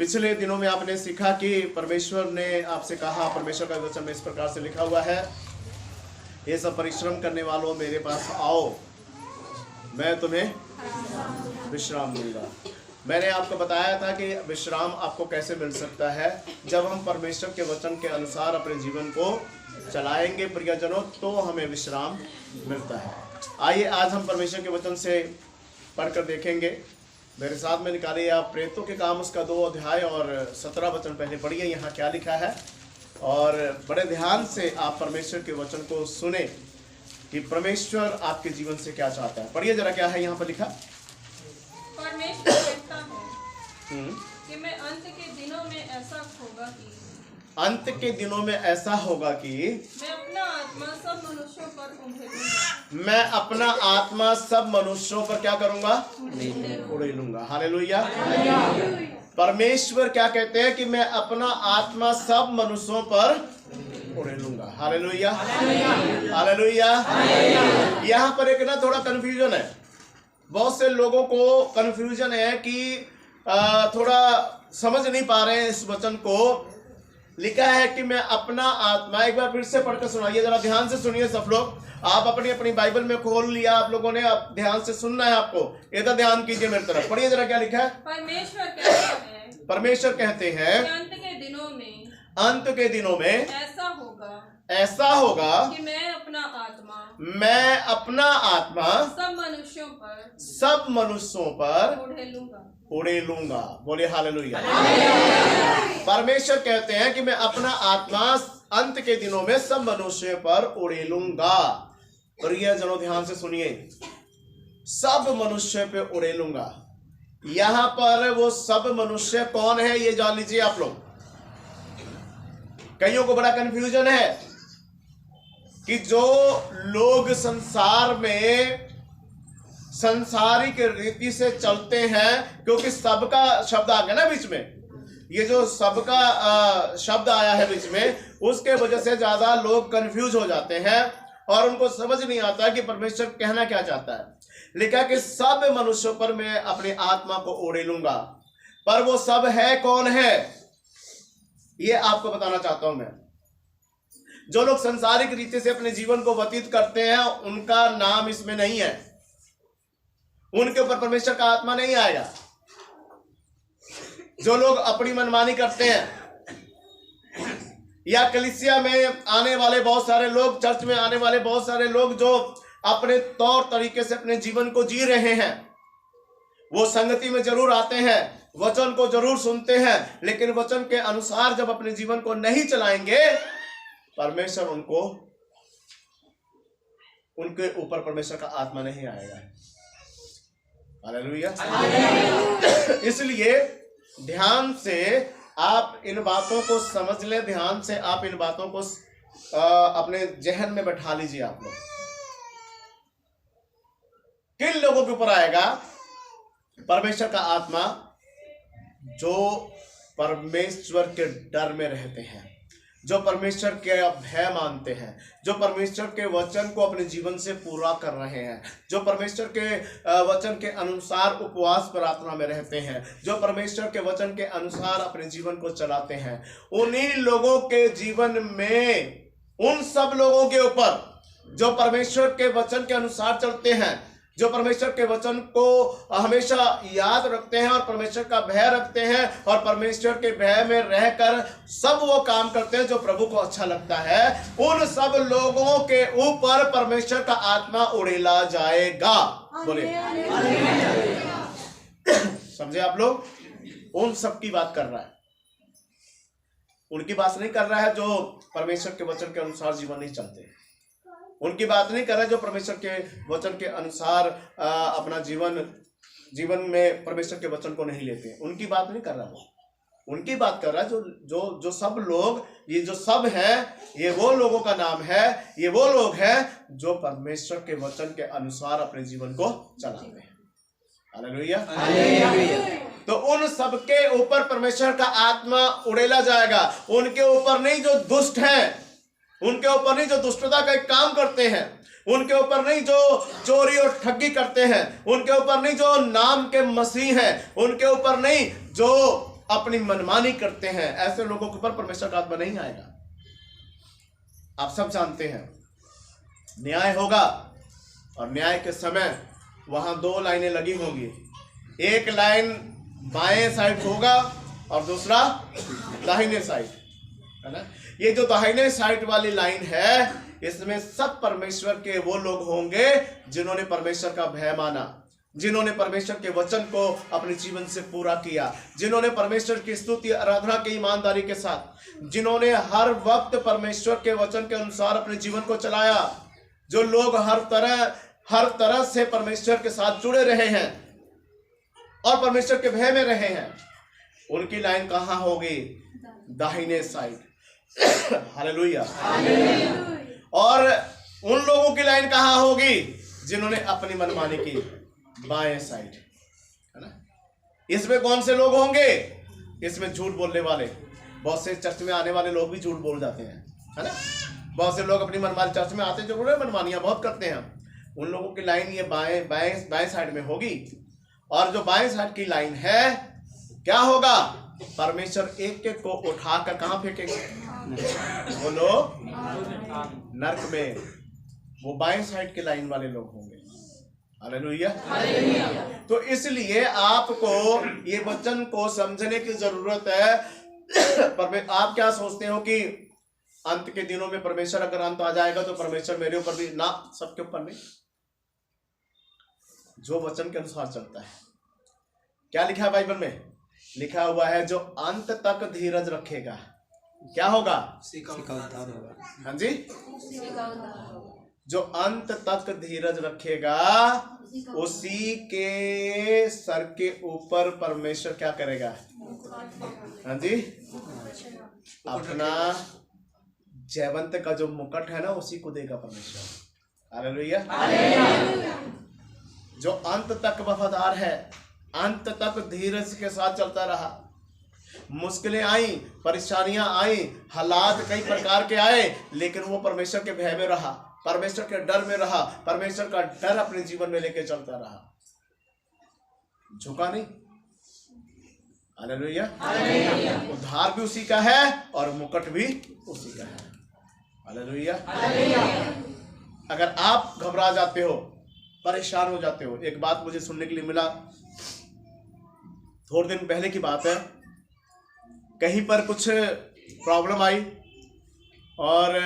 पिछले दिनों में आपने सीखा कि परमेश्वर ने आपसे कहा, परमेश्वर का वचन में इस प्रकार से लिखा हुआ है, ये सब परिश्रम करने वालों मेरे पास आओ, मैं तुम्हें विश्राम दूंगा। मैंने आपको बताया था कि विश्राम आपको कैसे मिल सकता है, जब हम परमेश्वर के वचन के अनुसार अपने जीवन को चलाएंगे प्रियजनों, तो हमें विश्राम मिलता है। आइए आज हम परमेश्वर के वचन से पढ़कर देखेंगे। मेरे साथ में निकालिए आप प्रेरितों के काम उसका 2 अध्याय और 17 वचन पहले पढ़िए, यहाँ क्या लिखा है, और बड़े ध्यान से आप परमेश्वर के वचन को सुने कि परमेश्वर आपके जीवन से क्या चाहता है। पढ़िए जरा, क्या है यहाँ पर लिखा। परमेश्वर कहता है कि मैं अंत के दिनों में ऐसा होगा कि मैं अपना आत्मा सब मनुष्यों पर उड़ेलूंगा। मैं अपना आत्मा सब मनुष्यों पर क्या करूंगा? उड़ेलूंगा। हालेलुया। परमेश्वर क्या कहते हैं कि मैं अपना आत्मा सब मनुष्यों पर उड़ेलूंगा। Hallelujah, hallelujah. यहाँ पर एक ना थोड़ा कंफ्यूजन है, बहुत से लोगों को कंफ्यूजन है कि थोड़ा समझ नहीं पा रहे हैं इस वचन को। लिखा है कि मैं अपना आत्मा, एक बार फिर से पढ़कर सुनाइए, जरा ध्यान से सुनिए सब लोग। आप अपनी अपनी बाइबल में खोल लिया आप लोगों ने, अब ध्यान से सुनना है आपको, इधर ध्यान कीजिए मेरी तरफ। पढ़िए जरा, क्या लिखा है। परमेश्वर कहते हैं अंत के दिनों में ऐसा होगा कि मैं अपना आत्मा सब मनुष्यों पर उड़ेलूंगा। बोले हालेलुया। परमेश्वर कहते हैं कि मैं अपना आत्मा अंत के दिनों में सब मनुष्य पर उड़ेलूंगा। प्रियजनों ध्यान से सुनिए, सब मनुष्य पे उड़ेलूंगा। यहां पर वो सब मनुष्य कौन है ये जान लीजिए आप लोग। कईयों को बड़ा कंफ्यूजन है कि जो लोग संसार में संसारिक रीति से चलते हैं, क्योंकि सबका शब्द आ गया ना बीच में, ये जो सबका शब्द आया है बीच में, उसके वजह से ज्यादा लोग कंफ्यूज हो जाते हैं और उनको समझ नहीं आता कि परमेश्वर कहना क्या चाहता है। लिखा कि सब मनुष्यों पर मैं अपनी आत्मा को उड़ेलूंगा। पर वो सब है कौन है, ये आपको बताना चाहता हूं मैं। जो लोग संसारिक रीति से अपने जीवन को व्यतीत करते हैं, उनका नाम इसमें नहीं है, उनके ऊपर परमेश्वर का आत्मा नहीं आएगा। जो लोग अपनी मनमानी करते हैं, या कलीसिया में आने वाले बहुत सारे लोग, चर्च में आने वाले बहुत सारे लोग जो अपने तौर तरीके से अपने जीवन को जी रहे हैं, वो संगति में जरूर आते हैं, वचन को जरूर सुनते हैं, लेकिन वचन के अनुसार जब अपने जीवन को नहीं चलाएंगे, परमेश्वर उनके ऊपर परमेश्वर का आत्मा नहीं आएगा। हालेलुया। इसलिए ध्यान से आप इन बातों को समझ लें, ध्यान से आप इन बातों को अपने जहन में बैठा लीजिए। आप लोग किन लोगों के ऊपर आएगा परमेश्वर का आत्मा? जो परमेश्वर के डर में रहते हैं, जो परमेश्वर के भय मानते हैं, जो परमेश्वर के वचन को अपने जीवन से पूरा कर रहे हैं, जो परमेश्वर के वचन के अनुसार उपवास प्रार्थना में रहते हैं, जो परमेश्वर के वचन के अनुसार अपने जीवन को चलाते हैं, उन्हीं लोगों के जीवन में, उन सब लोगों के ऊपर जो परमेश्वर के वचन के अनुसार चलते हैं, जो परमेश्वर के वचन को हमेशा याद रखते हैं और परमेश्वर का भय रखते हैं और परमेश्वर के भय में रहकर सब वो काम करते हैं जो प्रभु को अच्छा लगता है, उन सब लोगों के ऊपर परमेश्वर का आत्मा उड़ेला जाएगा। बोले समझे आप लोग? उन सब की बात कर रहा है, उनकी बात नहीं कर रहा है जो परमेश्वर के वचन के अनुसार जीवन नहीं चलते। उनकी बात नहीं कर रहा है जो परमेश्वर के वचन के अनुसार अपना जीवन में परमेश्वर के वचन को नहीं लेते। उनकी बात नहीं कर रहा वो, उनकी बात कर रहा है जो सब लोग, ये जो सब है, ये वो लोगों का नाम है, ये वो लोग हैं जो परमेश्वर के वचन के अनुसार अपने जीवन को चलाते हैं। हालेलुया। तो उन सबके ऊपर परमेश्वर का आत्मा उड़ेला जाएगा। उनके ऊपर नहीं जो दुष्ट हैं, उनके ऊपर नहीं जो दुष्टता का एक काम करते हैं, उनके ऊपर नहीं जो चोरी और ठगी करते हैं, उनके ऊपर नहीं जो नाम के मसीह हैं, उनके ऊपर नहीं जो अपनी मनमानी करते हैं, ऐसे लोगों के ऊपर परमेश्वर का आत्मा नहीं आएगा। आप सब जानते हैं न्याय होगा, और न्याय के समय वहां दो लाइनें लगी होंगी। एक लाइन बाएं साइड होगा और दूसरा दाहिने साइड, है ना। ये जो दाहिने साइड वाली लाइन है, इसमें सब परमेश्वर के वो लोग होंगे जिन्होंने परमेश्वर का भय माना, जिन्होंने परमेश्वर के वचन को अपने जीवन से पूरा किया, जिन्होंने परमेश्वर की स्तुति आराधना की ईमानदारी के साथ, जिन्होंने हर वक्त परमेश्वर के वचन के अनुसार अपने जीवन को चलाया। जो लोग हर तरह से परमेश्वर के साथ जुड़े रहे हैं और परमेश्वर के भय में रहे हैं, उनकी लाइन कहाँ होगी? दाहिने साइड। हालेलुया। और उन लोगों की लाइन कहाँ होगी? जिन्होंने अपनी मनमानी की, बाएं साइड, है ना। इसमें कौन से लोग होंगे? इसमें झूठ बोलने वाले, बहुत से चर्च में आने वाले लोग भी झूठ बोल जाते हैं, है ना। बहुत से लोग अपनी मनमानी, चर्च में आते जरूर है, मनमानियां बहुत करते हैं। उन लोगों की लाइन ये बाएं साइड में होगी। और जो बाएं साइड की लाइन है, क्या होगा? परमेश्वर एक एक को उठाकर कहां फेंकेंगे? बोलो, नरक में। वो बाएं साइड की लाइन वाले लोग होंगे। हालेलुया। तो इसलिए आपको ये वचन को समझने की जरूरत है। पर आप क्या सोचते हो कि अंत के दिनों में परमेश्वर अगर अंत आ जाएगा तो परमेश्वर मेरे ऊपर भी ना, सबके ऊपर नहीं। जो वचन के अनुसार चलता है, क्या लिखा है बाइबल में? लिखा हुआ है जो अंत तक धीरज रखेगा, क्या होगा? हाँ जी, जो अंत तक धीरज रखेगा उसी के सर के ऊपर परमेश्वर क्या करेगा? हाँ जी, अपना जयवंत का जो मुकुट है ना, उसी को देगा परमेश्वर। हालेलुया। जो अंत तक वफादार है, अंत तक धीरज के साथ चलता रहा, मुश्किलें आई, परेशानियां आई, हालात कई प्रकार के आए, लेकिन वो परमेश्वर के भय में रहा, परमेश्वर के डर में रहा, परमेश्वर का डर अपने जीवन में लेके चलता रहा, झुका नहीं। हालेलुया। उद्धार भी उसी का है और मुकुट भी उसी का है। हालेलुया। अगर आप घबरा जाते हो, परेशान हो जाते हो, एक बात मुझे सुनने के लिए मिला, थोड़े दिन पहले की बात है, कहीं पर कुछ प्रॉब्लम आई और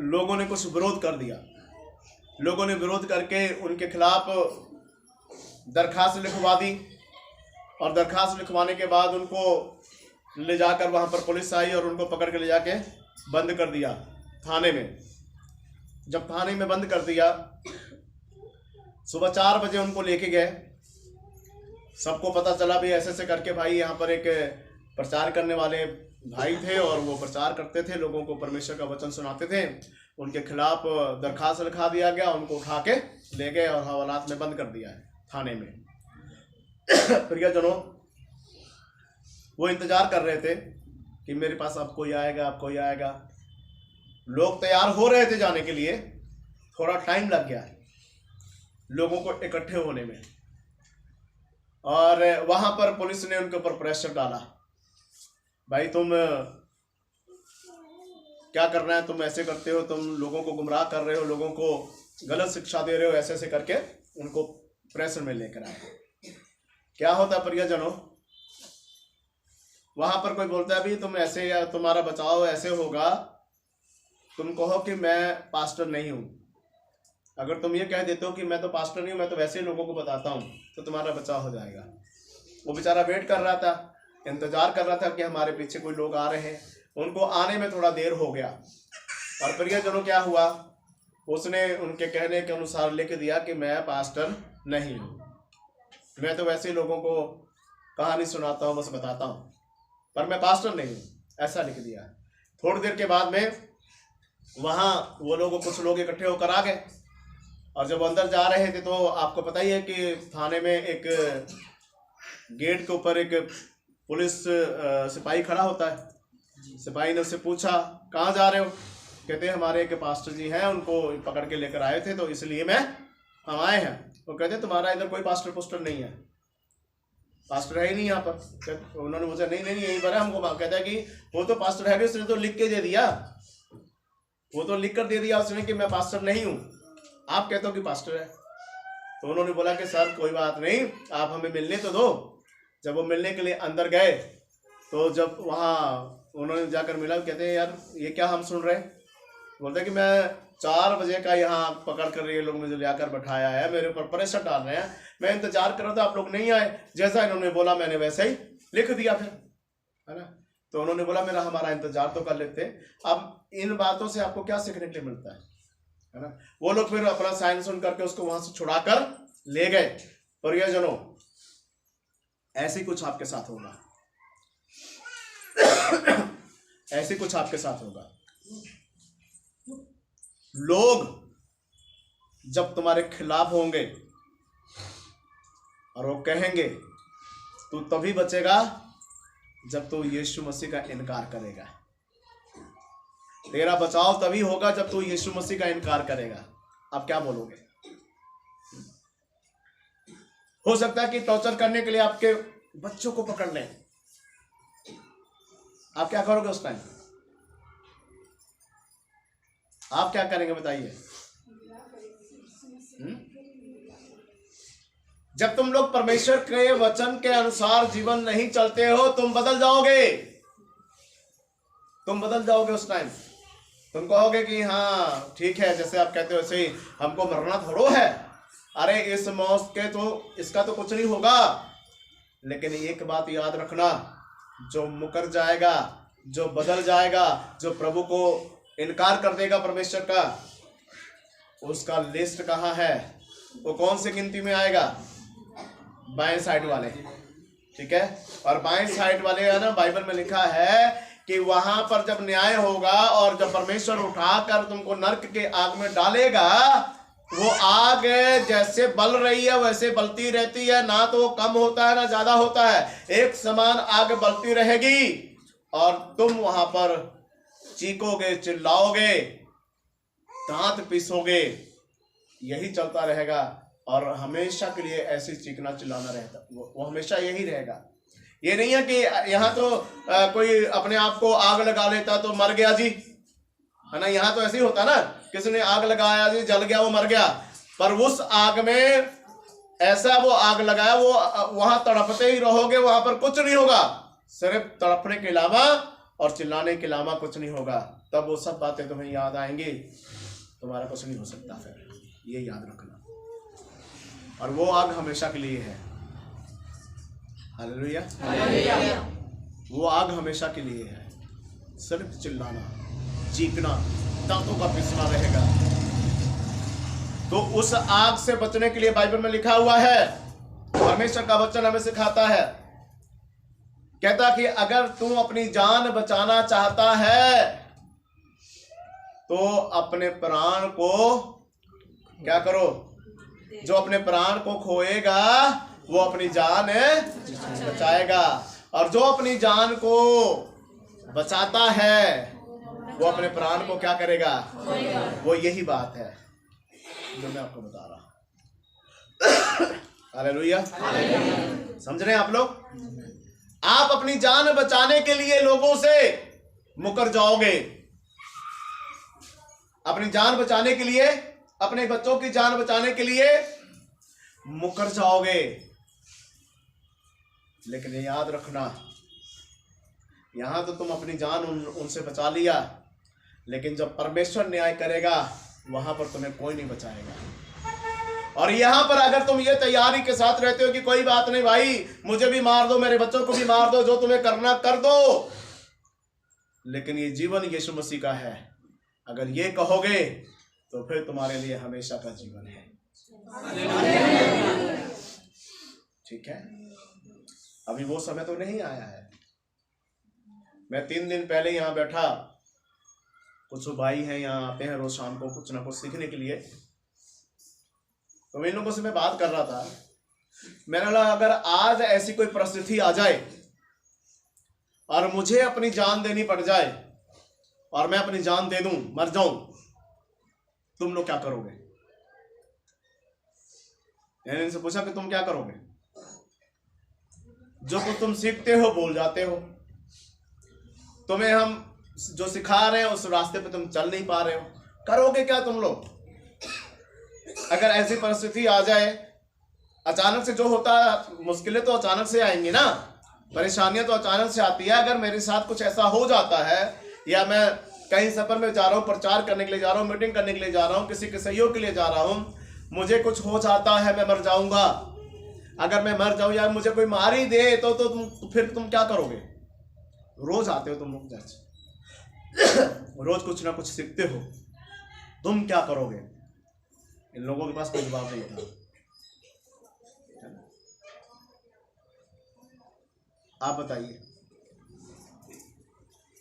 लोगों ने कुछ विरोध कर दिया। लोगों ने विरोध करके उनके खिलाफ दरखास्त लिखवा दी, और दरखास्त लिखवाने के बाद उनको ले जाकर वहाँ पर पुलिस आई और उनको पकड़ के ले जाके बंद कर दिया थाने में। जब थाने में बंद कर दिया, सुबह 4 बजे उनको लेके गए। सबको पता चला भी ऐसे ऐसे करके भाई यहाँ पर एक प्रचार करने वाले भाई थे और वो प्रचार करते थे, लोगों को परमेश्वर का वचन सुनाते थे। उनके खिलाफ दरखास्त लिखा दिया गया, उनको उठा के ले गए और हवालात में बंद कर दिया है थाने में। प्रियजनों, वो इंतजार कर रहे थे कि मेरे पास अब कोई आएगा, अब कोई आएगा। लोग तैयार हो रहे थे जाने के लिए, थोड़ा टाइम लग गया लोगों को इकट्ठे होने में, और वहां पर पुलिस ने उनके ऊपर प्रेशर डाला, भाई तुम क्या करना है, तुम ऐसे करते हो, तुम लोगों को गुमराह कर रहे हो, लोगों को गलत शिक्षा दे रहे हो, ऐसे ऐसे करके उनको प्रेशर में लेकर आए। क्या होता है प्रियजनों, वहां पर कोई बोलता है भी तुम ऐसे, या तुम्हारा बचाव ऐसे होगा, तुम कहो कि मैं पास्टर नहीं हूं। अगर तुम ये कह देते हो कि मैं तो पास्टर नहीं हूं, मैं तो वैसे ही लोगों को बताता हूं, तो तुम्हारा बचाव हो जाएगा। वो बेचारा वेट कर रहा था, इंतजार कर रहा था कि हमारे पीछे कोई लोग आ रहे हैं। उनको आने में थोड़ा देर हो गया, और प्रियजनों क्या हुआ, उसने उनके कहने के अनुसार लिख दिया कि मैं पास्टर नहीं हूं, मैं तो वैसे ही लोगों को कहानी सुनाता हूं, बस बताता हूं, पर मैं पास्टर नहीं हूं, ऐसा लिख दिया। थोड़ी देर के बाद में वहां वो लोग, कुछ लोग इकट्ठे होकर आ गए, और जब अंदर जा रहे थे तो आपको पता ही है कि थाने में एक गेट के ऊपर एक पुलिस सिपाही खड़ा होता है। सिपाही ने उससे पूछा कहाँ जा रहे हो? कहते हैं हमारे एक पास्टर जी हैं, उनको पकड़ के लेकर आए थे, तो इसलिए हम आए हैं। वो कहते हैं तुम्हारा इधर कोई पास्टर पोस्टर नहीं है। पास्टर है ही नहीं यहाँ पर। उन्होंने पूछा नहीं नहीं यहीं पर है, हमको कहता है कि वो तो पास्टर है, उसने तो लिख के दे दिया, वो तो लिख कर दे दिया उसने कि मैं पास्टर नहीं हूँ, आप कहते हो कि पास्टर है। तो उन्होंने बोला कि सर कोई बात नहीं, आप हमें मिलने तो दो। जब वो मिलने के लिए अंदर गए तो जब वहाँ उन्होंने जाकर मिला, कहते हैं यार ये क्या हम सुन रहे हैं। बोलते कि मैं 4 बजे का यहाँ पकड़ कर ये लोग मुझे लाकर बैठाया है, मेरे ऊपर प्रेशर डाल रहे हैं, मैं इंतजार कर रहा था, आप लोग नहीं आए, जैसा इन्होंने बोला मैंने वैसे ही लिख दिया फिर, है ना। तो उन्होंने बोला मेरा हमारा इंतजार तो कर लेते। अब इन बातों से आपको क्या सीखने के लिए मिलता है ना। वो लोग फिर अपना साइन सुन करके उसको वहां से छुड़ा कर ले गए। प्रियजनों, ऐसे कुछ आपके साथ होगा, ऐसे कुछ आपके साथ होगा। लोग जब तुम्हारे खिलाफ होंगे और वो कहेंगे तू तभी बचेगा जब तू यीशु मसीह का इनकार करेगा, तेरा बचाव तभी होगा जब तू यीशु मसीह का इनकार करेगा। आप क्या बोलोगे? हो सकता है कि टॉर्चर करने के लिए आपके बच्चों को पकड़ लें, आप क्या करोगे उस टाइम? आप क्या करेंगे बताइए? जब तुम लोग परमेश्वर के वचन के अनुसार जीवन नहीं चलते हो, तुम बदल जाओगे, तुम बदल जाओगे। उस टाइम तुम कहोगे कि हाँ ठीक है, जैसे आप कहते हो वैसे ही हमको मरना थोड़ो है, अरे इस मौत के तो इसका तो कुछ नहीं होगा। लेकिन एक बात याद रखना, जो मुकर जाएगा, जो बदल जाएगा, जो प्रभु को इनकार कर देगा परमेश्वर का, उसका लिस्ट कहाँ है? वो कौन सी गिनती में आएगा? बाएं साइड वाले, ठीक है। और बाएं साइड वाले है ना, बाइबल में लिखा है कि वहां पर जब न्याय होगा और जब परमेश्वर उठाकर तुमको नरक के आग में डालेगा, वो आग जैसे बल रही है वैसे बलती रहती है, ना तो वो कम होता है ना ज्यादा होता है, एक समान आग बलती रहेगी। और तुम वहां पर चीखोगे, चिल्लाओगे, दांत पीसोगे, यही चलता रहेगा। और हमेशा के लिए ऐसे चीखना चिल्लाना रहता, वो हमेशा यही रहेगा। ये नहीं है कि यहाँ तो कोई अपने आप को आग लगा लेता तो मर गया जी, है ना। यहाँ तो ऐसे ही होता ना, किसी ने आग लगाया जी, जल गया, वो मर गया। पर उस आग में ऐसा वो आग लगाया, वो वहां तड़पते ही रहोगे, वहां पर कुछ नहीं होगा, सिर्फ तड़पने के अलावा और चिल्लाने के अलावा कुछ नहीं होगा। तब वो सब बातें तुम्हें याद आएंगी, तुम्हारा कुछ नहीं हो सकता फिर, ये याद रखना। और वो आग हमेशा के लिए है। हालेलुया, वो आग हमेशा के लिए है। सिर्फ चिल्लाना, चीखना, दांतों का पिसना रहेगा। तो उस आग से बचने के लिए बाइबल में लिखा हुआ है, परमेश्वर का वचन हमें सिखाता है, कहता कि अगर तू अपनी जान बचाना चाहता है तो अपने प्राण को क्या करो? जो अपने प्राण को खोएगा वो अपनी जान बचाएगा, और जो अपनी जान को बचाता है वो अपने प्राण को क्या करेगा? वो यही बात है जो मैं आपको बता रहा हूं। हालेलुया, समझ रहे हैं आप लोग? आप अपनी जान बचाने के लिए लोगों से मुकर जाओगे, अपनी जान बचाने के लिए, अपने बच्चों की जान बचाने के लिए मुकर जाओगे। लेकिन याद रखना, यहां तो तुम अपनी जान उनसे बचा लिया, लेकिन जब परमेश्वर न्याय करेगा वहां पर तुम्हें कोई नहीं बचाएगा। और यहां पर अगर तुम ये तैयारी के साथ रहते हो कि कोई बात नहीं भाई, मुझे भी मार दो, मेरे बच्चों को भी मार दो, जो तुम्हें करना कर दो, लेकिन ये जीवन यीशु मसीह का है, अगर ये कहोगे तो फिर तुम्हारे लिए हमेशा का जीवन है। ठीक है, अभी वो समय तो नहीं आया है। मैं 3 दिन पहले यहाँ बैठा, कुछ भाई हैं यहाँ आते हैं रोज शाम को कुछ ना कुछ सीखने के लिए, तो इन लोगों से मैं बात कर रहा था। मैंने बोला अगर आज ऐसी कोई परिस्थिति आ जाए और मुझे अपनी जान देनी पड़ जाए और मैं अपनी जान दे दूं, मर जाऊं, तुम लोग क्या करोगे? मैंने इनसे पूछा कि तुम क्या करोगे? जो कुछ तुम सीखते हो भूल जाते हो। तुम्हें हम जो सिखा रहे हैं उस रास्ते पे तुम चल नहीं पा रहे हो। करोगे क्या तुम लोग? अगर ऐसी परिस्थिति आ जाए, अचानक से जो होता है, मुश्किलें तो अचानक से आएंगी ना, परेशानियां तो अचानक से आती है। अगर मेरे साथ कुछ ऐसा हो जाता है, या मैं कहीं सफर में जा रहा हूँ, प्रचार करने के लिए जा रहा हूँ, मीटिंग करने के लिए जा रहा हूँ, किसी के सहयोग के लिए जा रहा हूँ, मुझे कुछ हो जाता है, मैं मर जाऊंगा। अगर मैं मर जाऊं या मुझे कोई मार ही दे तो फिर तुम क्या करोगे? रोज आते हो तुम लोग चर्च, रोज कुछ ना कुछ सीखते हो, तुम क्या करोगे? इन लोगों के पास कोई जवाब नहीं था। आप बताइए,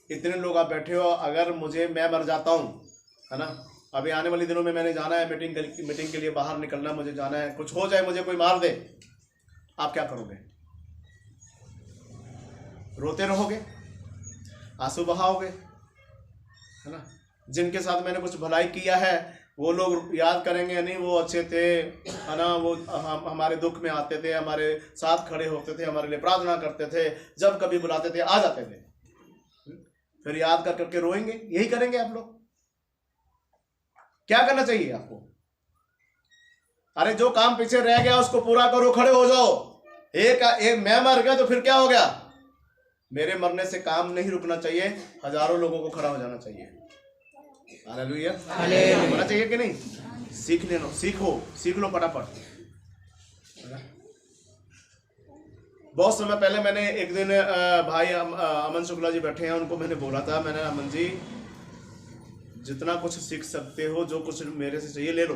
इतने लोग आप बैठे हो, अगर मैं मर जाता हूं, है ना, अभी आने वाले दिनों में मैंने जाना है मीटिंग के लिए बाहर निकलना, मुझे जाना है, कुछ हो जाए, मुझे कोई मार दे, आप क्या करोगे? रोते रहोगे, आंसू बहाओगे, है ना? जिनके साथ मैंने कुछ भलाई किया है वो लोग याद करेंगे, नहीं वो अच्छे थे, है ना, वो हमारे दुख में आते थे, हमारे साथ खड़े होते थे, हमारे लिए प्रार्थना करते थे, जब कभी बुलाते थे आ जाते थे। फिर याद कर करके रोएंगे। यही करेंगे आप लोग? क्या करना चाहिए आपको? अरे जो काम पीछे रह गया उसको पूरा करो, खड़े हो जाओ। एक मैं मर गया तो फिर क्या हो गया? मेरे मरने से काम नहीं रुकना चाहिए, हजारों लोगों को खड़ा हो जाना चाहिए। हालेलुया, होना चाहिए कि नहीं? सीख लो फटाफट। बहुत समय पहले मैंने एक दिन भाई अमन शुक्ला जी बैठे हैं, उनको मैंने बोला था, मैंने अमन जी जितना कुछ सीख सकते हो, जो कुछ मेरे से चाहिए ले लो,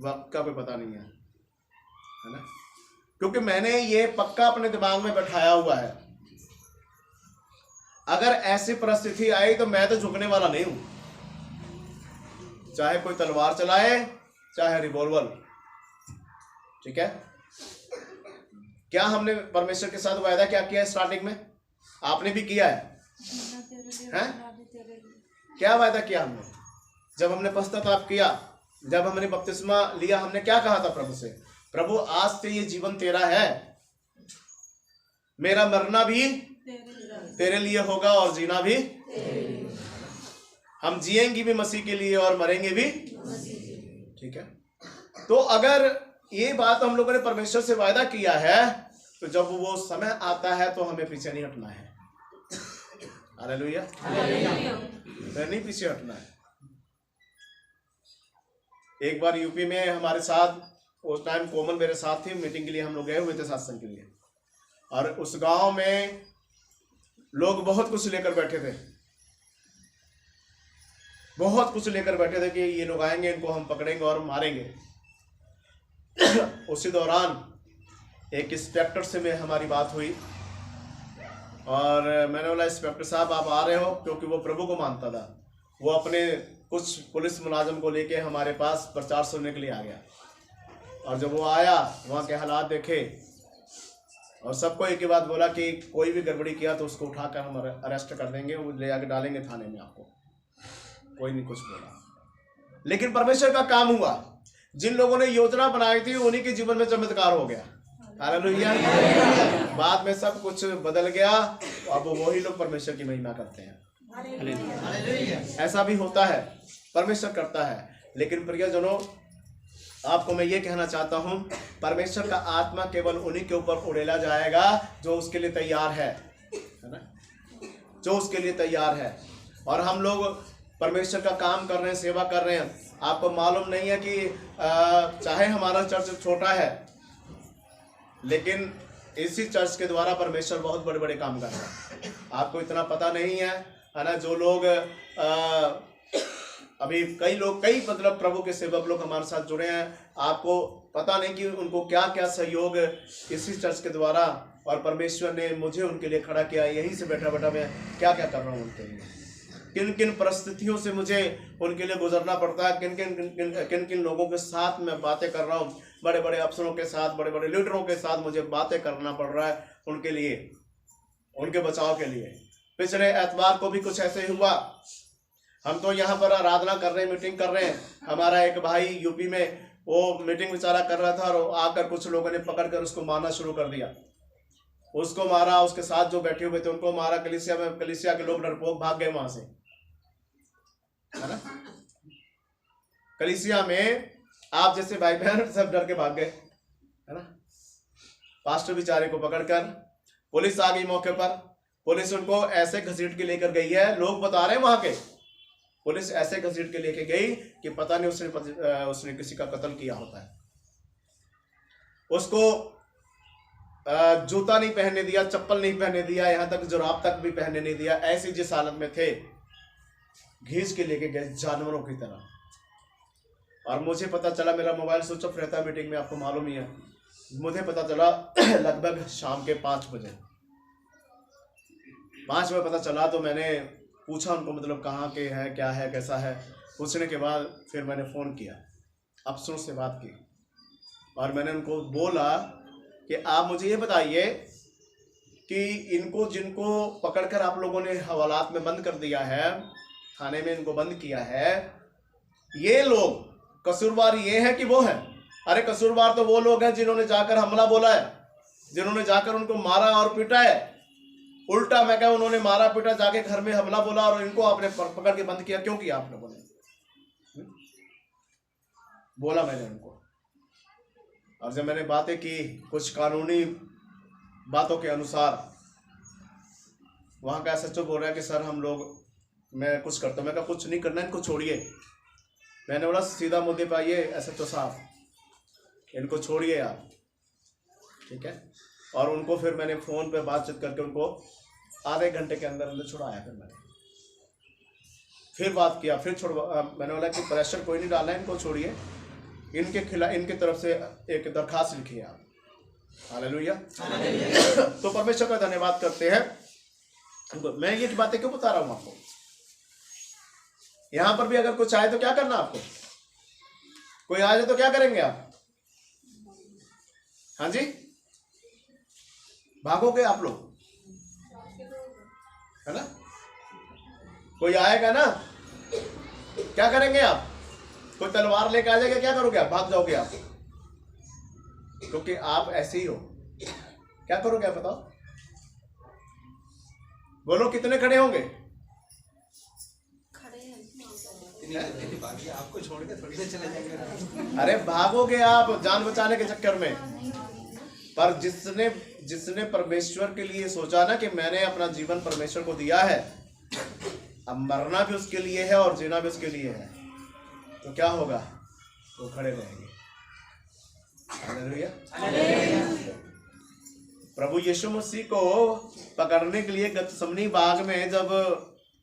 वक्त का कोई पता नहीं है ना, क्योंकि मैंने ये पक्का अपने दिमाग में बैठाया हुआ है, अगर ऐसी परिस्थिति आई तो मैं तो झुकने वाला नहीं हूं, चाहे कोई तलवार चलाए चाहे रिवॉल्वर। ठीक है? क्या हमने परमेश्वर के साथ वायदा क्या किया है? स्टार्टिंग में आपने भी किया है, हैं? क्या वायदा किया हमने? जब हमने पश्चाताप किया, जब हमने बपतिस्मा लिया, हमने क्या कहा था प्रभु से? प्रभु आज से ये जीवन तेरा है, मेरा मरना भी तेरे लिए होगा और जीना भी। हम जिएंगे भी मसीह के लिए और मरेंगे भी। ठीक है? तो अगर ये बात हम लोगों ने परमेश्वर से वायदा किया है, तो जब वो समय आता है तो हमें पीछे नहीं हटना है। हालेलुया, फिर नहीं पीछे हटना है। एक बार यूपी में हमारे साथ, उस टाइम कोमल मेरे साथ थी, मीटिंग के लिए हम लोग गए हुए थे सत्संग के लिए, और उस गांव में लोग बहुत कुछ लेकर बैठे थे, बहुत कुछ लेकर बैठे थे कि ये लोग आएंगे, इनको हम पकड़ेंगे और मारेंगे। उसी दौरान एक इंस्पेक्टर से में हमारी बात हुई, और मैंने बोला इंस्पेक्टर साहब आप आ रहे हो? क्योंकि वो प्रभु को मानता था। वो अपने कुछ पुलिस मुलाजिम को लेके हमारे पास प्रचार सुनने के लिए आ गया, और जब वो आया वहाँ के हालात देखे, और सबको एक ही बात बोला कि कोई भी गड़बड़ी किया तो उसको उठाकर हम अरेस्ट कर देंगे, वो ले आके डालेंगे थाने में आपको। कोई नहीं कुछ बोला, लेकिन परमेश्वर का काम हुआ। जिन लोगों ने योजना बनाई थी उन्हीं के जीवन में चमत्कार हो गया। हालेलुया, बाद में सब कुछ बदल गया, अब वही लोग परमेश्वर की महिमा करते हैं। ऐसा भी होता है, परमेश्वर करता है। लेकिन प्रियजनों, आपको मैं ये कहना चाहता हूं, परमेश्वर का आत्मा केवल उन्हीं के ऊपर उड़ेला जाएगा जो उसके लिए तैयार है ना, जो उसके लिए तैयार है। और हम लोग परमेश्वर का काम कर रहे हैं, सेवा कर रहे हैं। आपको मालूम नहीं है कि चाहे हमारा चर्च छोटा है, लेकिन इसी चर्च के द्वारा परमेश्वर बहुत बड़े बड़े काम कर रहा है। आपको इतना पता नहीं है ना। जो लोग अभी कई मतलब प्रभु के सेवक लोग हमारे साथ जुड़े हैं, आपको पता नहीं कि उनको क्या क्या सहयोग इसी चर्च के द्वारा, और परमेश्वर ने मुझे उनके लिए खड़ा किया। यहीं से बैठा बैठा मैं क्या क्या कर रहा हूँ उनके लिए, किन किन परिस्थितियों से मुझे उनके लिए गुजरना पड़ता है, किन किन लोगों के साथ मैं बातें कर रहा हूँ, बड़े बड़े अफसरों के साथ, बड़े बड़े लीडरों के साथ मुझे बातें करना पड़ रहा है उनके लिए, उनके बचाव के लिए। पिछले एतवार को भी कुछ ऐसे हुआ। हम तो यहाँ पर आराधना कर रहे हैं, मीटिंग कर रहे हैं। हमारा एक भाई यूपी में वो मीटिंग बेचारा कर रहा था, और आकर कुछ लोगों ने पकड़ कर उसको मारना शुरू कर दिया। उसको मारा, उसके साथ जो बैठे हुए थे उनको मारा, कलीसिया में, कलीसिया के लोग डरपोक भाग गए वहां से, है ना। कलीसिया में आप जैसे भाई बहन सब डर के भाग गए, है ना। पास्टर बेचारे को पकड़कर पुलिस आ गई मौके पर, पुलिस उनको ऐसे घसीट के लेकर गई है, लोग बता रहे हैं वहां के, पुलिस ऐसे घसीट के लेके गई कि पता नहीं उसने किसी का कत्ल किया होता है। उसको जूता नहीं पहनने दिया, चप्पल नहीं पहनने दिया, यहां तक जुराब तक भी पहनने नहीं दिया, ऐसी जिस हालत में थे घींच के लेके गए जानवरों की तरह। और मुझे पता चला, मेरा मोबाइल स्विच ऑफ रहता है मीटिंग में, आपको मालूम ही है, मुझे पता चला लगभग शाम के 5 बजे 5 बजे पता चला। तो मैंने पूछा उनको, मतलब कहाँ के है, क्या है, कैसा है। पूछने के बाद फिर मैंने फ़ोन किया, अफसरों से बात की, और मैंने उनको बोला कि आप मुझे ये बताइए कि इनको जिनको पकड़कर आप लोगों ने हवालात में बंद कर दिया है, थाने में इनको बंद किया है, ये लोग कसूरवार ये है कि वो है? अरे कसूरवार तो वो लोग हैं जिन्होंने जाकर हमला बोला है, जिन्होंने जाकर उनको मारा और पीटा है। उल्टा मैं कहूं, उन्होंने मारा पीटा, जाके घर में हमला बोला, और इनको आपने पकड़ के बंद किया। क्यों किया आप लोगों ने? बोला मैंने उनको। और जब मैंने बातें की कुछ कानूनी बातों के अनुसार, वहां का एसएचओ बोल रहा है कि सर हम लोग, मैं कुछ करता हूं। मैं कहा कुछ नहीं करना, इनको छोड़िए। मैंने बोला सीधा मुद्दे पे आइए एसएचओ साहब, इनको छोड़िए आप, ठीक है। और उनको फिर मैंने फ़ोन पे बातचीत करके उनको आधे घंटे के अंदर अंदर छुड़ाया। फिर मैंने फिर बात किया, फिर मैंने बोला कि प्रेशर कोई नहीं डालना है, इनको छोड़िए, इनके खिलाफ, इनकी तरफ से एक दरखास्त लिखिए आप। हालेलुया। तो परमेश्वर का धन्यवाद करते हैं। मैं ये बातें क्यों बता रहा हूं आपको? यहां पर भी अगर कुछ आए तो क्या करना आपको? कोई आ जाए तो क्या करेंगे आप? हाँ जी, भागोगे आप लोग, है ना। कोई आएगा ना, क्या करेंगे आप? कोई तलवार लेके आ जाएगा, क्या करोगे आप? भाग जाओगे आप, क्योंकि आप ऐसे ही हो। क्या करोगे आप बताओ? बोलो कितने खड़े होंगे? आपको छोड़ के थोड़ी देर चले जाएंगे। अरे भागोगे आप जान बचाने के चक्कर में। पर जिसने परमेश्वर के लिए सोचा ना कि मैंने अपना जीवन परमेश्वर को दिया है, अब मरना भी उसके लिए है और जीना भी उसके लिए है, तो क्या होगा? वो खड़े रहेंगे। हालेलुया। प्रभु यीशु मसीह को पकड़ने के लिए गतसमनी बाग में जब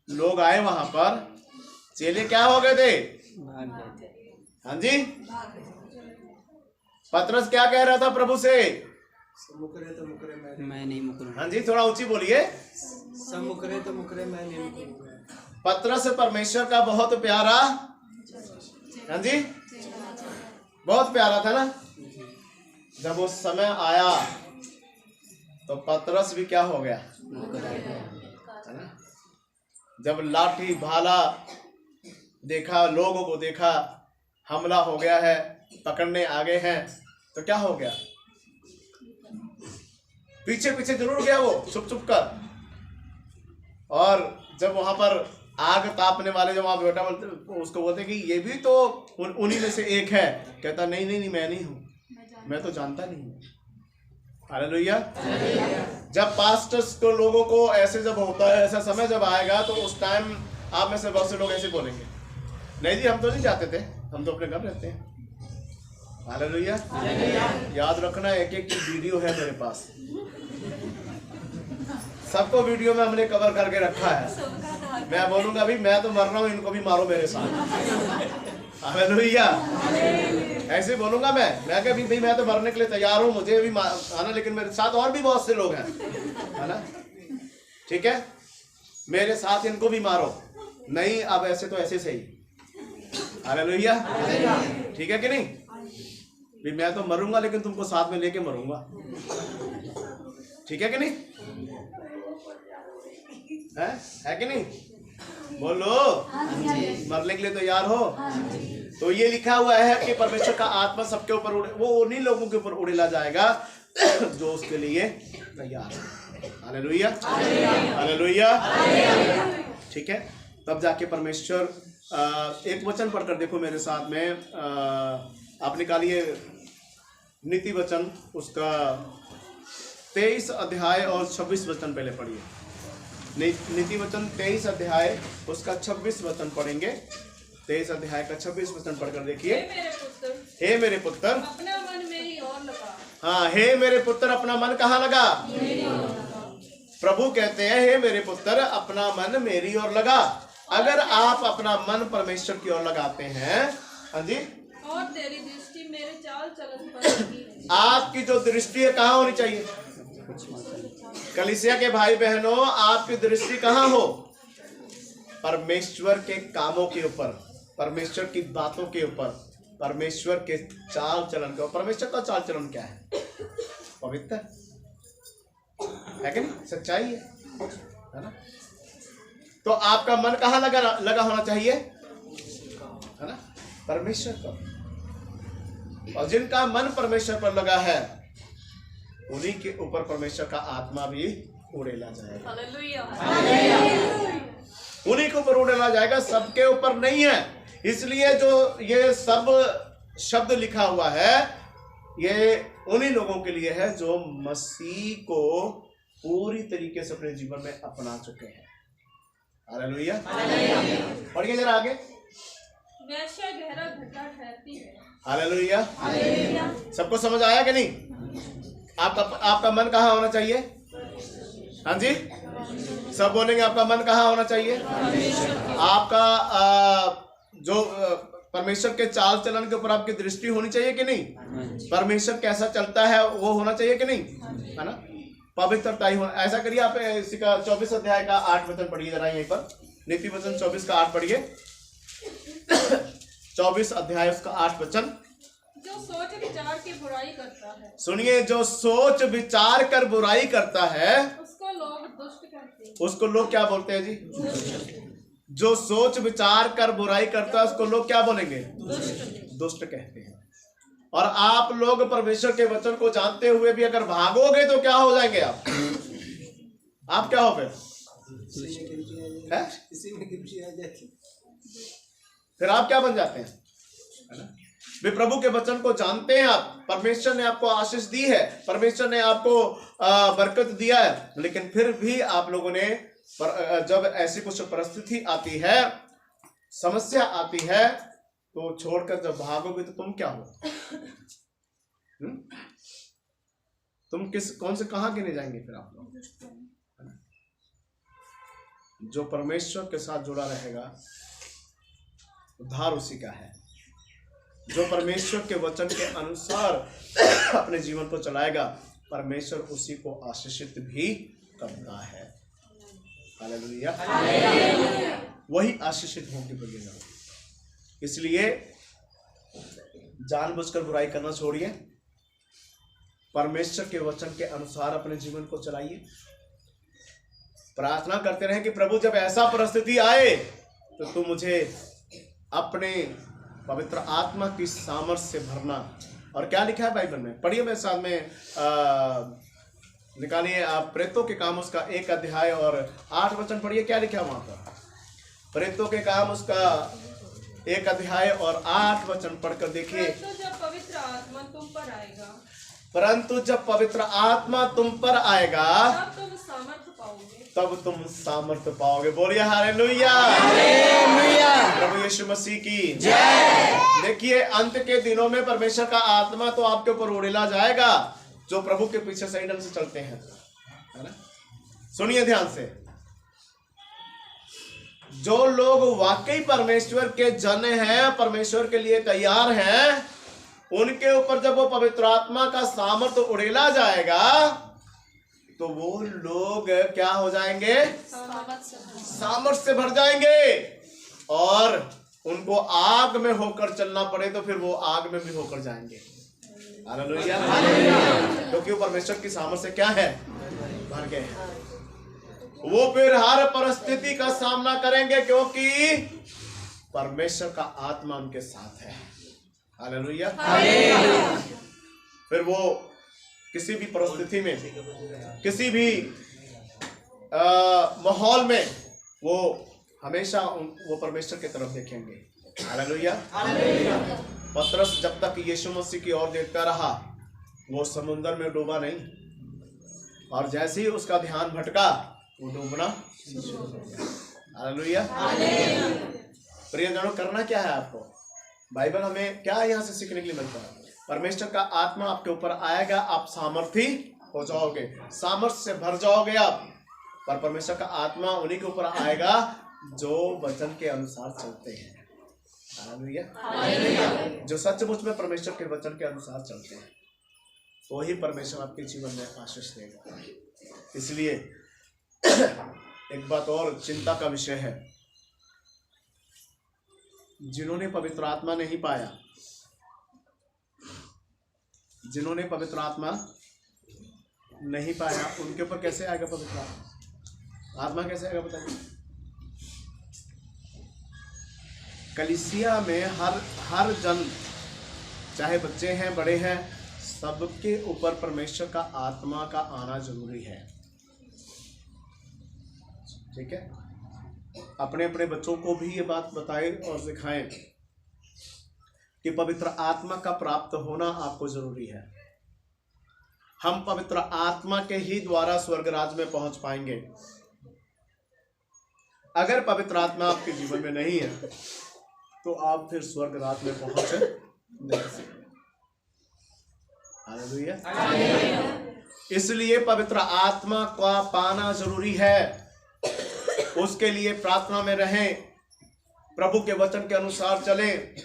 लोग आए, वहां पर चेले क्या हो गए थे? हाँ जी, पतरस क्या कह रहा था प्रभु से? मुकरे तो मुकरे, मैं नहीं मुकरूँ। हाँ जी, थोड़ा ऊंची बोलिए। सब मुकरे तो मुकरे, मैं नहीं मुकरूंगा। पतरस परमेश्वर का बहुत प्यारा, हाँ जी, बहुत प्यारा था ना। जब वो समय आया तो पतरस भी क्या हो गया, है ना। जब लाठी भाला देखा, लोगों को देखा, हमला हो गया है, पकड़ने आ गए हैं, तो क्या हो गया? पीछे पीछे जरूर गया वो, छुप छुप कर। और जब वहां पर आग तापने वाले जो वहां बेटा बोलते, उसको बोलते कि ये भी तो उन्हीं में से एक है। कहता नहीं नहीं नहीं, मैं नहीं हूं, मैं तो जानता नहीं हूं। हालेलुया। जब पास्टर्स को, लोगों को ऐसे जब होता है, ऐसा समय जब आएगा, तो उस टाइम आप में से बहुत से लोग ऐसे बोलेंगे, नहीं जी हम तो नहीं जाते थे, हम तो अपने घर रहते हैं। हालेलुया। याद रखना, एक एक की वीडियो है मेरे पास, सबको वीडियो में हमने कवर करके रखा है। मैं बोलूंगा भी मैं तो मर रहा हूं, इनको भी मारो मेरे साथ। हालेलुया। ऐसे बोलूंगा मैं कह भाई मैं तो मरने के लिए तैयार हूं, मुझे भी आना, लेकिन मेरे साथ और भी बहुत से लोग हैं, है ना। ठीक है, मेरे साथ इनको भी मारो। नहीं, अब ऐसे तो ऐसे सही। हालेलुया। ठीक है कि नहीं? भी मैं तो मरूंगा, लेकिन तुमको साथ में लेके मरूंगा। ठीक है कि नहीं? है कि नहीं? बोलो, मरने के लिए तैयार हो? तो ये लिखा हुआ है कि परमेश्वर का आत्मा सबके ऊपर उड़े, वो उन्हीं लोगों के ऊपर उड़ेला जाएगा जो उसके लिए तैयार है। Hallelujah, hallelujah. ठीक है, तब जाके परमेश्वर एक वचन पढ़कर देखो मेरे साथ में। आप निकालिए नीति वचन, उसका 23 अध्याय और 26 वचन पहले पढ़िए। नीति वचन 23 अध्याय उसका 26 वचन पढ़ेंगे। 23 अध्याय का 26 वचन पढ़कर देखिए। हे मेरे पुत्र अपना मन मेरी ओर लगा। हाँ, हे मेरे पुत्र अपना मन कहाँ लगा? प्रभु कहते हैं हे मेरे पुत्र अपना मन मेरी ओर लगा। अगर आप अपना मन परमेश्वर की ओर लगाते हैं, हाँ जी, और तेरी दृष्टि मेरे चाल चलन पर लगी है। आपकी जो दृष्टि है कहाँ होनी चाहिए? कलीसिया के भाई बहनों, आपकी दृष्टि कहाँ हो? परमेश्वर के कामों के ऊपर, परमेश्वर की बातों के ऊपर, परमेश्वर के चाल चलन के ऊपर। परमेश्वर का चाल चलन क्या है? पवित्र है कि नहीं? सच्चाई है ना? तो आपका मन कहाँ लगा होना चाहिए? है ना? परमेश्वर पर। और जिनका मन परमेश्वर पर लगा है उन्हीं के ऊपर परमेश्वर का आत्मा भी उड़ेला जाएगा। उन्हीं के ऊपर उड़ेला जाएगा, सबके ऊपर नहीं है। इसलिए जो ये सब शब्द लिखा हुआ है ये उन्हीं लोगों के लिए है जो मसीह को पूरी तरीके से अपने जीवन में अपना चुके हैं। हालेलुया। पढ़िए जरा आगे। वैश्या गहरा घटा ठहरती है। हालेलुया। सबको समझ आया कि नहीं? आपका मन कहाँ होना चाहिए? हाँ जी, सब बोलेंगे आपका मन कहाँ होना चाहिए? आपका जो परमेश्वर के चाल चलन के ऊपर आपकी दृष्टि होनी चाहिए कि नहीं? परमेश्वर कैसा चलता है वो होना चाहिए कि नहीं? है ना? पवित्रता ही होना। ऐसा करिए, आप इसी का 24 अध्याय का 8 वचन पढ़िए जरा यहीं पर। नीति वचन 24 का 8 पढ़िए। 24 अध्याय उसका 8 वचन। जो सोच विचार की बुराई करता है, सुनिए, जो सोच विचार कर बुराई करता है उसको लोग दुष्ट कहते हैं। उसको लोग क्या बोलते हैं जी? जो सोच विचार कर बुराई करता है उसको लोग क्या बोलेंगे? दुष्ट कहते हैं। और आप लोग परमेश्वर के वचन को जानते हुए भी अगर भागोगे तो क्या हो जाएंगे आप? आप क्या हो गए? फिर आप क्या बन जाते हैं? वे प्रभु के वचन को जानते हैं आप, परमेश्वर ने आपको आशीष दी है, परमेश्वर ने आपको बरकत दिया है, लेकिन फिर भी आप लोगों ने जब ऐसी कुछ परिस्थिति आती है, समस्या आती है, तो छोड़कर जब भागोगे तो तुम क्या हो? तुम कौन से कहां गिने जाएंगे फिर आप लोग? जो परमेश्वर के साथ जुड़ा रहेगा उद्धार उसी का है। जो परमेश्वर के वचन के अनुसार अपने जीवन को चलाएगा परमेश्वर उसी को आशीषित भी करता है। हालेलुया। वही आशीषित होंगे बगैर। इसलिए जानबूझकर बुराई करना छोड़िए, परमेश्वर के वचन के अनुसार अपने जीवन को चलाइए। प्रार्थना करते रहें कि प्रभु जब ऐसा परिस्थिति आए तो तुम मुझे अपने पवित्र आत्मा की सामर्थ्य से भरना। और क्या लिखा है बाइबल में? पढ़िए मेरे साथ में, निकालिए आप प्रेतों के काम उसका 1 अध्याय और 8 वचन पढ़िए। क्या लिखा है वहां पर? प्रेतों के काम उसका 1 अध्याय और 8 वचन पढ़कर देखिए। परंतु जब पवित्र आत्मा तुम पर आएगा तब तुम सामर्थ्य पाओगे। बोलिए हालेलुया। प्रभु यीशु मसीह की जय। देखिए, अंत के दिनों में परमेश्वर का आत्मा तो आपके ऊपर उड़ेला जाएगा जो प्रभु के पीछे सही ढंग से चलते हैं, है ना? सुनिए ध्यान से, जो लोग वाकई परमेश्वर के जन हैं, परमेश्वर के लिए तैयार हैं, उनके ऊपर जब वो पवित्र आत्मा का सामर्थ्य उड़ेला जाएगा तो वो लोग क्या हो जाएंगे? सामर्थ्य से भर जाएंगे। और उनको आग में होकर चलना पड़े तो फिर वो आग में भी होकर जाएंगे। हालेलुया। क्योंकि वो परमेश्वर की सामर्थ्य से क्या है? भर गए हैं। वो फिर हर परिस्थिति का सामना करेंगे क्योंकि परमेश्वर का आत्मा उनके साथ है। हालेलुया। फिर वो किसी भी परिस्थिति में, किसी भी माहौल में वो हमेशा वो परमेश्वर की तरफ देखेंगे। हालेलुया। पतरस जब तक यीशु मसीह की ओर देखता रहा, वो समुद्र में डूबा नहीं, और जैसे ही उसका ध्यान भटका वो डूबना। हालेलुया। प्रियजनों, करना क्या है आपको? बाइबल हमें क्या यहाँ से सीखने के लिए मिलता है? परमेश्वर का आत्मा आपके ऊपर आएगा, आप सामर्थी हो जाओगे, सामर्थ्य से भर जाओगे आप। पर परमेश्वर का आत्मा उन्हीं के ऊपर आएगा जो वचन के अनुसार चलते हैं। हालेलुया। जो सचमुच में परमेश्वर के वचन के अनुसार चलते हैं, तो ही परमेश्वर आपके जीवन में आशीष देगा। इसलिए एक बात और चिंता का विषय है, जिन्होंने पवित्र आत्मा नहीं पाया, जिन्होंने पवित्र आत्मा नहीं पाया, उनके ऊपर कैसे आएगा पवित्र आत्मा? आत्मा कैसे आएगा बताइए? कलीसिया में हर जन, चाहे बच्चे हैं बड़े हैं, सबके ऊपर परमेश्वर का आत्मा का आना जरूरी है। ठीक है? अपने अपने बच्चों को भी ये बात बताएं और सिखाएं कि पवित्र आत्मा का प्राप्त होना आपको जरूरी है। हम पवित्र आत्मा के ही द्वारा स्वर्ग राज में पहुंच पाएंगे। अगर पवित्र आत्मा आपके जीवन में नहीं है तो आप फिर स्वर्ग राज में पहुंच नहीं सकते। हालेलुया। इसलिए पवित्र आत्मा का पाना जरूरी है। उसके लिए प्रार्थना में रहें, प्रभु के वचन के अनुसार चलें,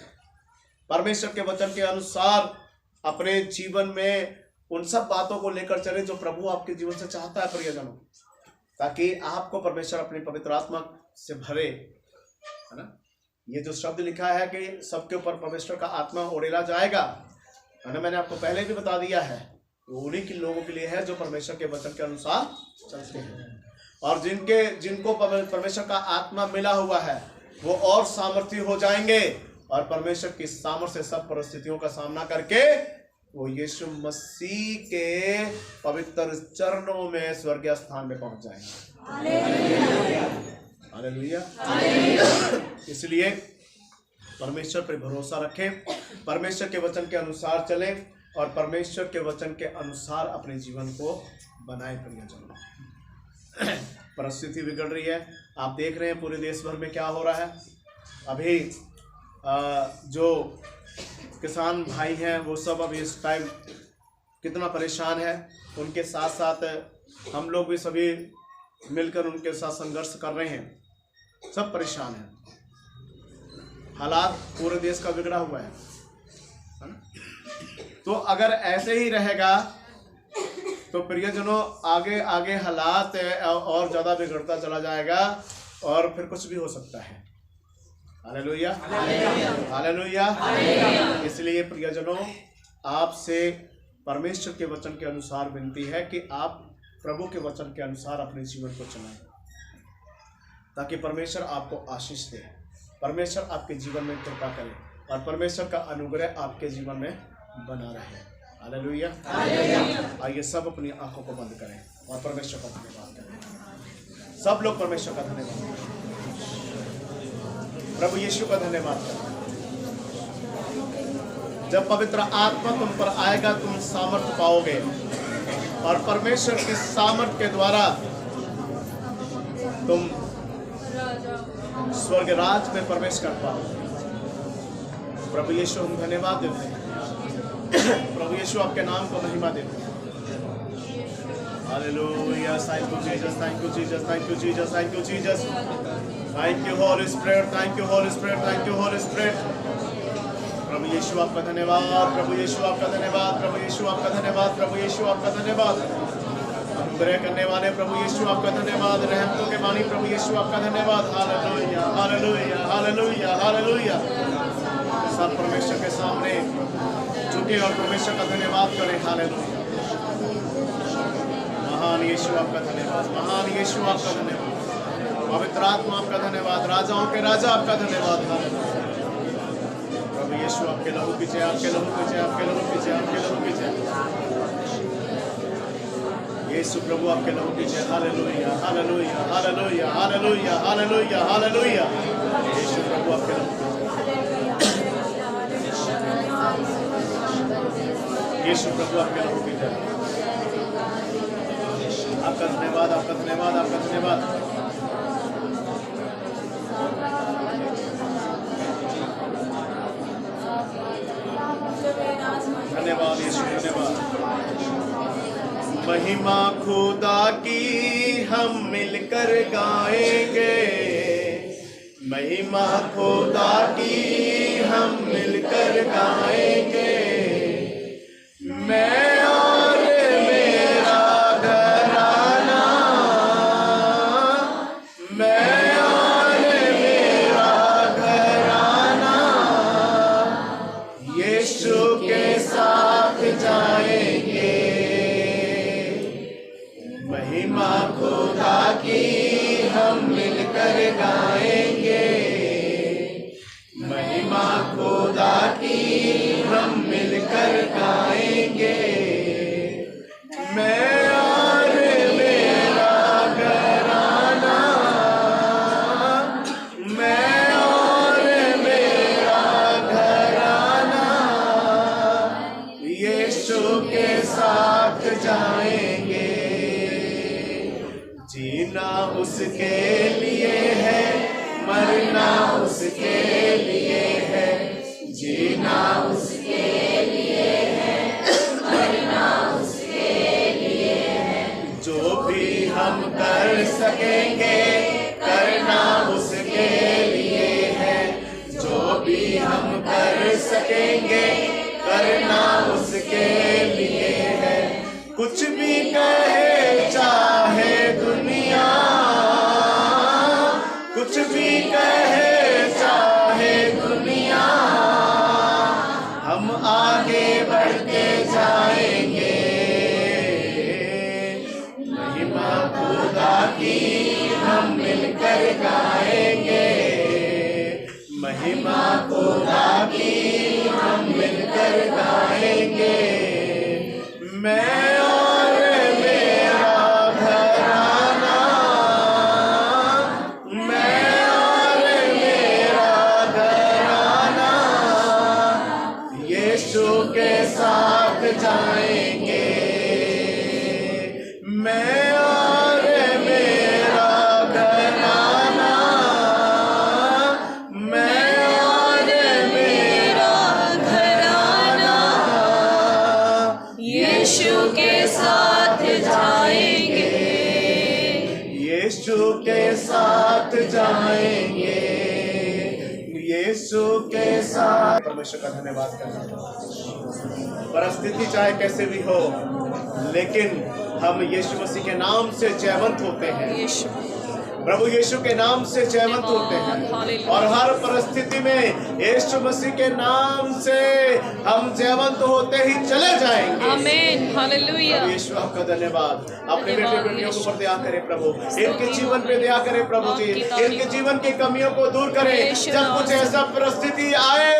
परमेश्वर के वचन के अनुसार अपने जीवन में उन सब बातों को लेकर चलें जो प्रभु आपके जीवन से चाहता है प्रियजनों, ताकि आपको परमेश्वर अपनी पवित्र आत्मा से भरे। है ना? ये जो शब्द लिखा है कि सबके ऊपर परमेश्वर का आत्मा उड़ेला जाएगा, है ना, मैंने आपको पहले भी बता दिया है, वो उन्हीं के लोगों के लिए है जो परमेश्वर के वचन के अनुसार चलते हैं। और जिनको परमेश्वर का आत्मा मिला हुआ है वो और सामर्थी हो जाएंगे, और परमेश्वर की सामर्थ्य से सब परिस्थितियों का सामना करके वो यीशु मसीह के पवित्र चरणों में स्वर्गीय स्थान में पहुंच जाएंगे। हालेलुया। इसलिए परमेश्वर पर भरोसा रखें, परमेश्वर के वचन के अनुसार चलें, और परमेश्वर के वचन के अनुसार अपने जीवन को बनाए। प्रियजनों, परिस्थिति बिगड़ रही है, आप देख रहे हैं पूरे देश भर में क्या हो रहा है। अभी जो किसान भाई हैं वो सब अभी इस टाइम कितना परेशान है, उनके साथ साथ हम लोग भी सभी मिलकर उनके साथ संघर्ष कर रहे हैं। सब परेशान हैं, हालात पूरे देश का बिगड़ा हुआ है ना? तो अगर ऐसे ही रहेगा तो प्रियजनों आगे आगे हालात और ज़्यादा बिगड़ता चला जाएगा, और फिर कुछ भी हो सकता है। हालेलुया। हालेलुया। इसलिए प्रियजनों, आपसे परमेश्वर के वचन के अनुसार विनती है कि आप प्रभु के वचन के अनुसार अपने जीवन को चलाएं, ताकि परमेश्वर आपको आशीष दे, परमेश्वर आपके जीवन में कृपा करे, और परमेश्वर का अनुग्रह आपके जीवन में बना रहे। हालेलुया। आइए सब अपनी आंखों को बंद करें और परमेश्वर का धन्यवाद करें। सब लोग परमेश्वर का धन्यवाद करें, प्रभु यीशु का धन्यवाद करें। जब पवित्र आत्मा तुम पर आएगा तुम सामर्थ पाओगे, और परमेश्वर के सामर्थ के द्वारा तुम स्वर्ग राज में प्रवेश कर पाओगे। प्रभु यीशु हम धन्यवाद देते हैं, प्रभु यीशु आपके नाम को महिमा देते हैं। Hallelujah. Thank you Jesus, thank you Jesus, thank you Jesus, thank you Jesus, thank you Holy Spirit, thank you Holy Spirit, thank you Holy Spirit. प्रभु यीशु आपका धन्यवाद, प्रभु यीशु आपका धन्यवाद, प्रभु यीशु आपका धन्यवाद, प्रभु यीशु आपका धन्यवाद। अनुग्रह करने वाले प्रभु यीशु आपका धन्यवाद, रहमतों के वाणी प्रभु यीशु आपका धन्यवाद। Hallelujah, hallelujah, hallelujah, hallelujah. सब परमेश्वर के सामने झुके और परमेश्वर का धन्यवाद करें। हालेलुया। महान यीशु आपका धन्यवाद, महान यीशु आपका धन्यवाद, पवित्र आत्मा आपका धन्यवाद, राजाओं के राजा आपका धन्यवाद। हालेलुया। प्रभु यीशु आपके लहू पीछे, आपके लहू पीछे, आपके लहू पीछे, आपके लहू पीछे। यीशु प्रभु आपके लहू की जय। Hallelujah hallelujah hallelujah hallelujah hallelujah hallelujah. Yeshu प्रभु आपके लहू की जय। यीशु प्रभु आपके लहू की जय। आपका धन्यवाद आपका धन्यवाद आपका धन्यवाद। धन्यवाद यीशु धन्यवाद। महिमा खुदा की हम मिलकर गाएंगे, महिमा खुदा की हम मिलकर गाएंगे। मैं और मेरा घराना, मैं और मेरा घराना यीशु के साथ जाएंगे। महिमा खुदा की हम मिलकर गाएंगे, महिमा खुदा की हम मिलकर गाएंगे। मैं और मेरा घराना, मैं और मेरा घराना यीशु के साथ जाएंगे। जीना उसके लिए है, मरना उसके लिए है, जीना उसके लिए है, मरना उसके लिए है। जो भी हम कर सकेंगे करना उसके लिए है, जो भी हम कर सकेंगे करना उसके लिए है। कुछ भी कहे चाहे दुनिया, कुछ भी कहे चाहे दुनिया, हम आगे बढ़ते जाएंगे। महिमा खुदा की हम मिलकर गाएंगे, महिमा खुदा की हम मिलकर गाएंगे। मैं और मेरा घराना, मैं और मेरा घराना यीशु के साथ जाएंगे। मैं और मेरा घराना, मैं और मेरा घराना यीशु के साथ जाएंगे, यीशु के साथ जाएंगे, यीशु के साथ। परमेश्वर का धन्यवाद करना। परिस्थिति चाहे कैसे भी हो, लेकिन हम यीशु मसीह के नाम से जयवंत होते हैं। यीशु प्रभु यीशु के नाम से जयवंत होते हैं, और हर परिस्थिति में यीशु मसीह के नाम से हम जयवंत होते ही चले जाएंगे। आमीन हालेलुया। यीशु आपका धन्यवाद। अपने बेटे बेटियों को ऊपर दया करे प्रभु, इनके जीवन पे दया करे प्रभु जी, इनके जीवन की कमियों को दूर करे। जब कुछ ऐसा परिस्थिति आए,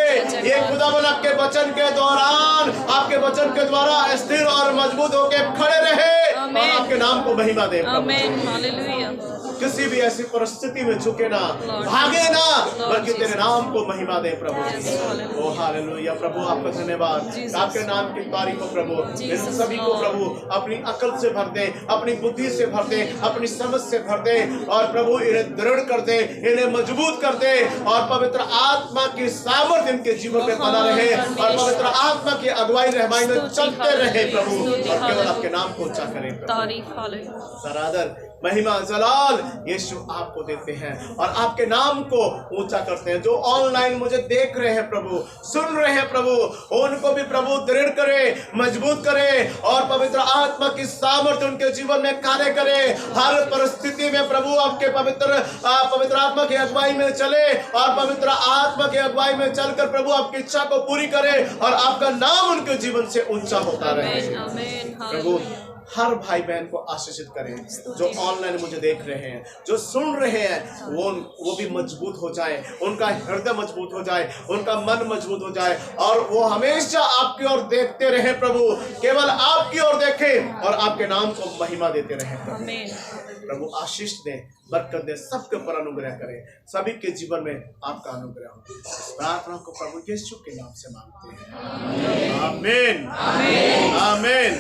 ये खुदावन आपके वचन के दौरान, आपके वचन के द्वारा स्थिर और मजबूत होकर खड़े रहे और आपके नाम को महिमा दे। आमीन हालेलुया। किसी भी ऐसी परिस्थिति में झुके ना, भागे ना, बल्कि तेरे नाम को महिमा दे प्रभु। ओ हालेलुया प्रभु, आपका धन्यवाद। आपके नाम की तारीफ हो प्रभु। इन सभी को प्रभु अपनी अकल से भर दे, अपनी बुद्धि से भर दे, अपनी समझ से भर दे, और प्रभु इन्हें दृढ़ कर दे, इन्हें मजबूत कर दे, और पवित्र आत्मा की सामर्थ्य इनके जीवन में बना रहे, और पवित्र आत्मा की अगुवाई रहनुमाई में चलते रहे प्रभु, और केवल आपके नाम को ऊंचा करें। तारीफ हालेलुया। सरादर महिमा जलाल यीशु आपको देते हैं और आपके नाम को ऊंचा करते हैं। जो ऑनलाइन मुझे देख रहे हैं प्रभु, सुन रहे हैं प्रभु, उनको भी प्रभु दृढ़ करे, मजबूत करे, और पवित्र आत्मा की सामर्थ्य उनके जीवन में कार्य करे। हर परिस्थिति में प्रभु आपके पवित्र आत्मा की अगुवाई में चले, और पवित्र आत्मा की अगुवाई में चलकर प्रभु आपकी इच्छा को पूरी करे, और आपका नाम उनके जीवन से ऊंचा होता रहे प्रभु। हर भाई बहन को आशीषित करें। जो ऑनलाइन मुझे देख रहे हैं, जो सुन रहे हैं, वो भी मजबूत हो जाए, उनका हृदय मजबूत हो जाए, उनका मन मजबूत हो जाए और वो हमेशा आपकी ओर देखते रहे प्रभु, केवल आपकी ओर देखें और आपके नाम को महिमा देते रहे प्रभु। आशीष दे, बरकत दे, सबके ऊपर अनुग्रह करें, सभी के जीवन में आपका अनुग्रह हो। प्रार्थना को प्रभु यीशु के नाम से मांगते हैं, आमीन आमीन आमीन।